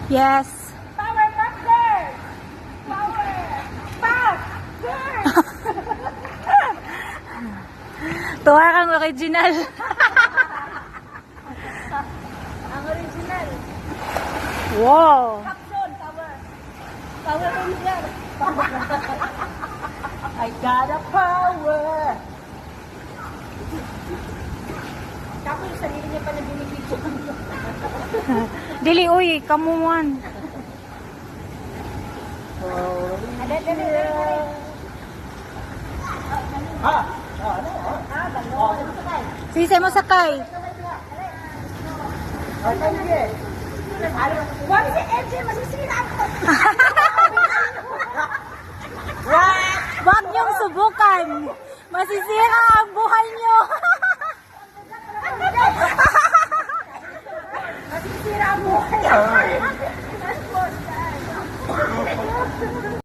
Yes. Power back there! Power! Back! There! Tuwa kang original. Ang original. Wow. Capson, power. Power ranger. I got a power. Tapos yung sarili niya pa na binibigyan. Dili, uy, kamuan. Sisay mo sakay. Wag si MJ, masisira ako. Wag niyong subukan. Masisira ang buhay niyo.